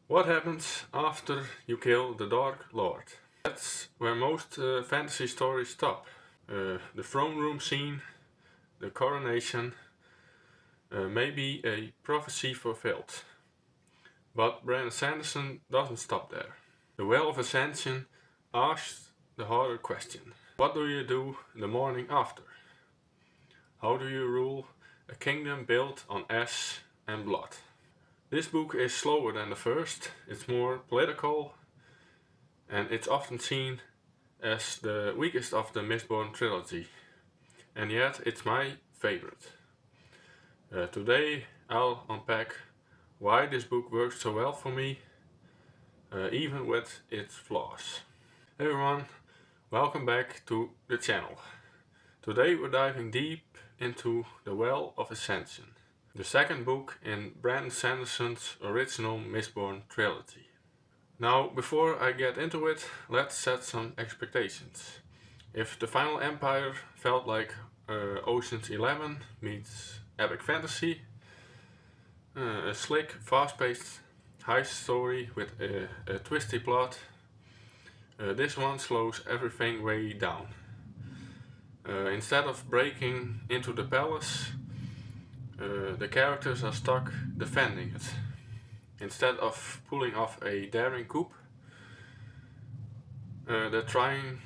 What happens after you kill the Dark Lord? That's where most fantasy stories stop. The throne room scene, the coronation, maybe a prophecy fulfilled. But Brandon Sanderson doesn't stop there. The Well of Ascension asks the harder question. What do you do the morning after? How do you rule a kingdom built on ash and blood? This book is slower than the first, it's more political, and it's often seen as the weakest of the Mistborn trilogy. And yet it's my favorite. Today I'll unpack why this book works so well for me, even with its flaws. Hey everyone, welcome back to the channel. Today we're diving deep into The Well of Ascension, the second book in Brandon Sanderson's original Mistborn trilogy. Now, before I get into it, let's set some expectations. If the Final Empire felt like Ocean's 11 meets epic fantasy, a slick, fast-paced heist story with a twisty plot, this one slows everything way down. Instead of breaking into the palace, the characters are stuck defending it. Instead of pulling off a daring coup, they're trying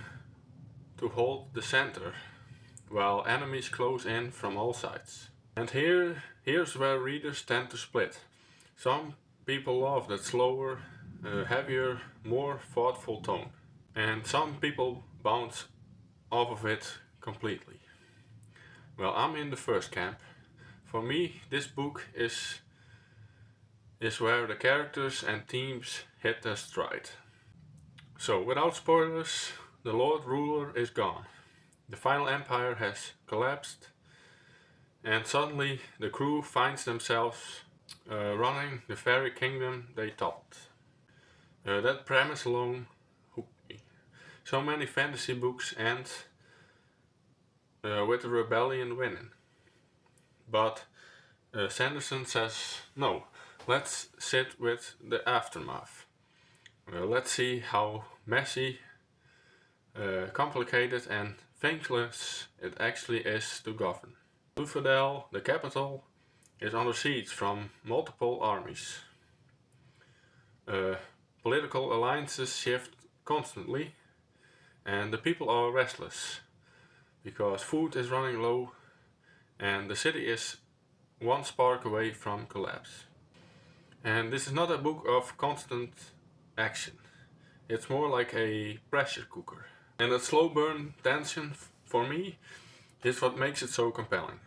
to hold the center while enemies close in from all sides. And here's where readers tend to split. Some people love that slower, heavier, more thoughtful tone, and some people bounce off of it completely. Well, I'm in the first camp. For me, this book is where the characters and themes hit their stride. So, without spoilers, the Lord Ruler is gone. The Final Empire has collapsed, and suddenly the crew finds themselves running the very kingdom they toppled. That premise alone hooked me. So many fantasy books end with the rebellion winning. But Sanderson says, no, let's sit with the aftermath. Let's see how messy, complicated and thankless it actually is to govern. Luthadel, the capital, is under siege from multiple armies. Political alliances shift constantly, and the people are restless because food is running low and the city is one spark away from collapse. And this is not a book of constant action. It's more like a pressure cooker. And that slow burn tension, for me, is what makes it so compelling.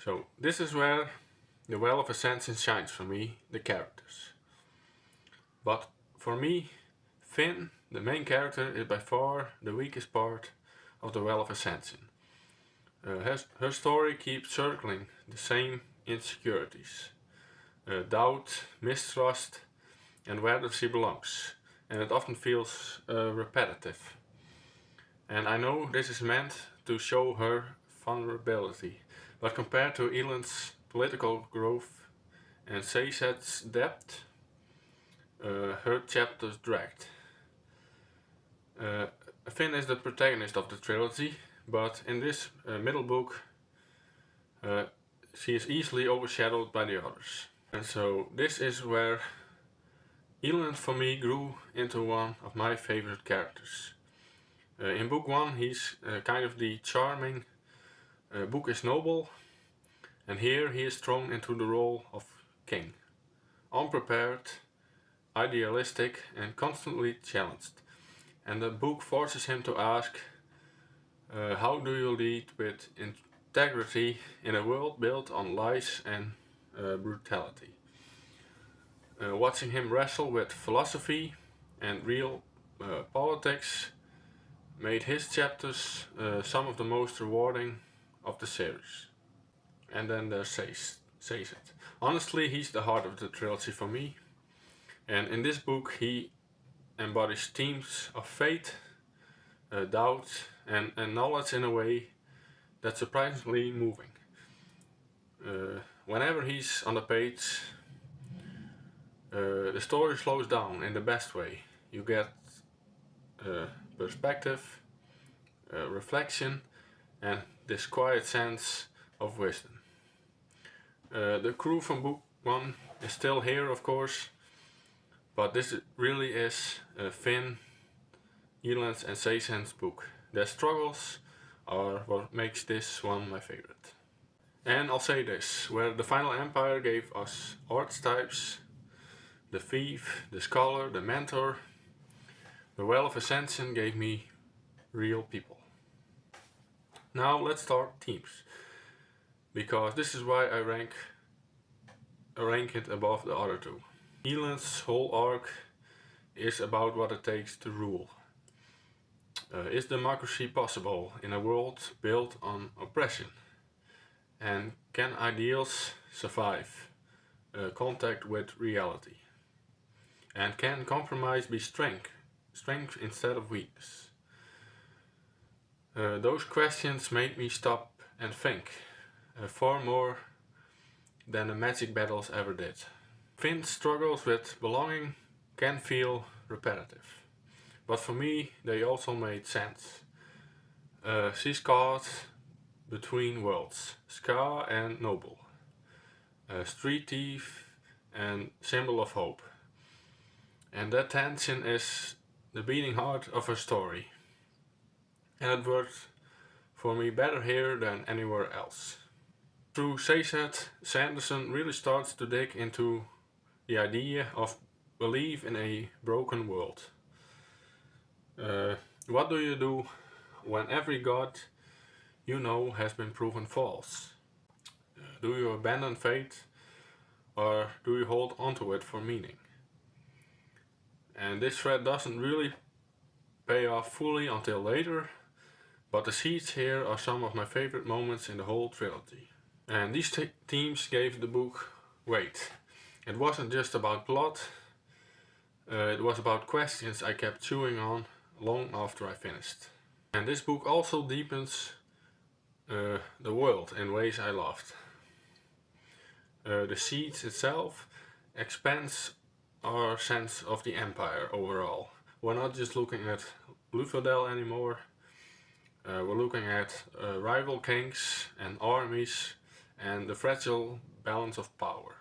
So this is where the Well of Ascension shines for me, the characters. But for me, Finn, the main character, is by far the weakest part of the Well of Ascension. Her story keeps circling the same insecurities. Doubt, mistrust, and whether she belongs. And it often feels repetitive. And I know this is meant to show her vulnerability, but compared to Elend's political growth and Sazed's depth, her chapters dragged. Finn is the protagonist of the trilogy, but in this middle book she is easily overshadowed by the others. And so this is where Elend for me grew into one of my favorite characters. In book 1 he's kind of the charming book is noble, and here he is thrown into the role of king. Unprepared, idealistic and constantly challenged. And the book forces him to ask, how do you lead with integrity in a world built on lies and brutality? Watching him wrestle with philosophy and real politics made his chapters some of the most rewarding of the series. And then there's Sazed. Honestly, he's the heart of the trilogy for me. And in this book he embodies themes of faith, doubt and knowledge in a way that's surprisingly moving. Whenever he's on the page, The story slows down in the best way. You get perspective, reflection, and this quiet sense of wisdom. The crew from book 1 is still here, of course, but this really is Finn, Elend's and Sazed's book. Their struggles are what makes this one my favorite. And I'll say this, where the Final Empire gave us archetypes, the thief, the scholar, the mentor, the Well of Ascension gave me real people. Now let's start themes, because this is why I rank it above the other two. Elend's whole arc is about what it takes to rule. Is democracy possible in a world built on oppression? And can ideals survive contact with reality? And can compromise be strength instead of weakness? Those questions made me stop and think, far more than the magic battles ever did. Finn's struggles with belonging can feel repetitive, but for me they also made sense. She's caught between worlds, Scar and Noble, street thief and symbol of hope. And that tension is the beating heart of her story. And it worked for me better here than anywhere else. Through Sazed, Sanderson really starts to dig into the idea of belief in a broken world. What do you do when every god you know has been proven false? Do you abandon faith, or do you hold onto it for meaning? And this thread doesn't really pay off fully until later, but the seeds here are some of my favorite moments in the whole trilogy. And these themes gave the book weight. It wasn't just about plot, it was about questions I kept chewing on long after I finished. And this book also deepens the world in ways I loved. The seeds itself expands our sense of the Empire overall. We're not just looking at Luthadel anymore. We're looking at rival kings and armies and the fragile balance of power.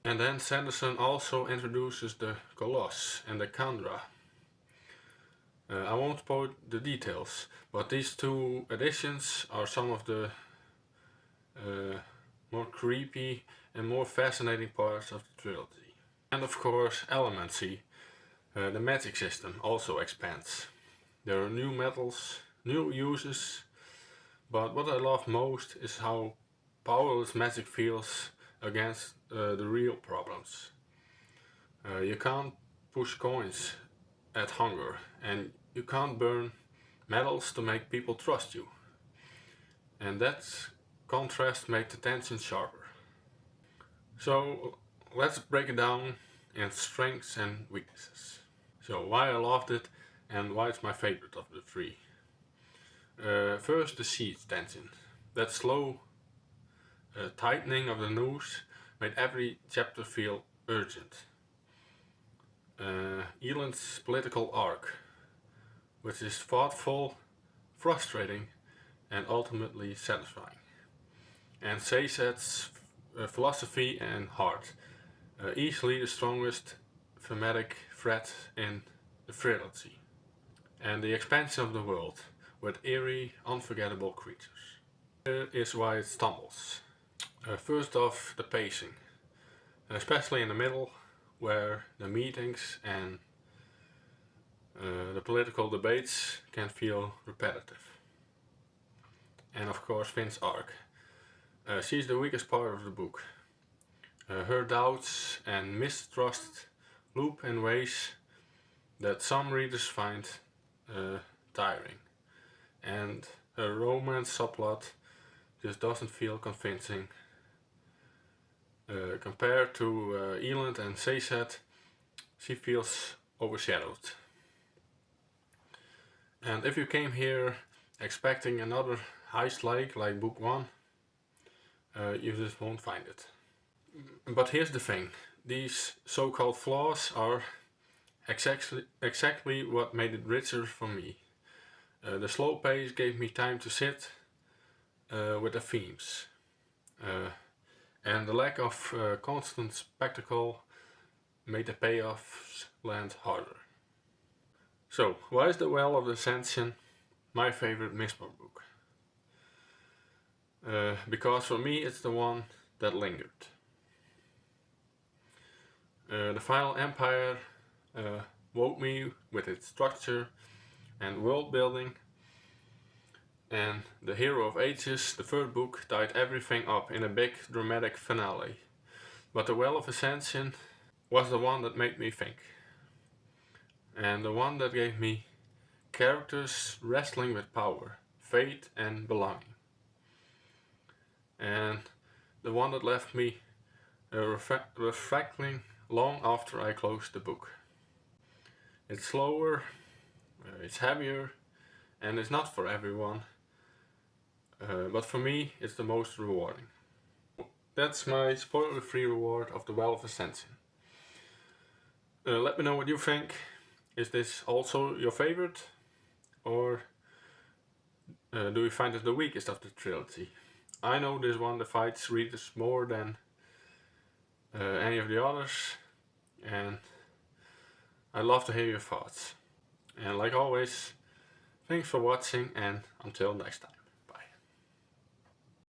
And then Sanderson also introduces the Colossus and the Kandra. I won't spoil the details, but these two editions are some of the more creepy and more fascinating parts of the trilogy. And of course, elemancy, the magic system, also expands. There are new metals, new uses, but what I love most is how powerless magic feels against the real problems. You can't push coins at hunger, and you can't burn metals to make people trust you. And that contrast makes the tension sharper. So let's break it down in strengths and weaknesses. So why I loved it and why it's my favorite of the three. First, the siege tension. That slow tightening of the noose made every chapter feel urgent. Elend's political arc, which is thoughtful, frustrating, and ultimately satisfying. And Sazed's philosophy and heart, easily the strongest thematic thread in the trilogy. And the expansion of the world, with eerie, unforgettable creatures. Here is why it stumbles. First off, the pacing, especially in the middle, where the meetings and the political debates can feel repetitive. And of course, Finn's arc. She's the weakest part of the book. Her doubts and mistrust loop in ways that some readers find tiring. And her romance subplot just doesn't feel convincing. Compared to Elend and Sazed, she feels overshadowed. And if you came here expecting another heist like book 1, you just won't find it. But here's the thing, these so-called flaws are exactly what made it richer for me. The slow pace gave me time to sit with the themes. And the lack of constant spectacle made the payoffs land harder. So, why is The Well of Ascension my favorite Mistborn book? Because for me it's the one that lingered. The Final Empire woke me with its structure and world building, and The Hero of Ages, the third book, tied everything up in a big dramatic finale. But The Well of Ascension was the one that made me think, and the one that gave me characters wrestling with power, fate and belonging, and the one that left me reflecting long after I closed the book. It's slower, it's heavier, and it's not for everyone, but for me it's the most rewarding. That's my spoiler-free reward of The Well of Ascension. Let me know what you think. Is this also your favorite? Or do you find it the weakest of the trilogy? I know this one divides readers more than any of the others, and I'd love to hear your thoughts. And like always, thanks for watching, and until next time.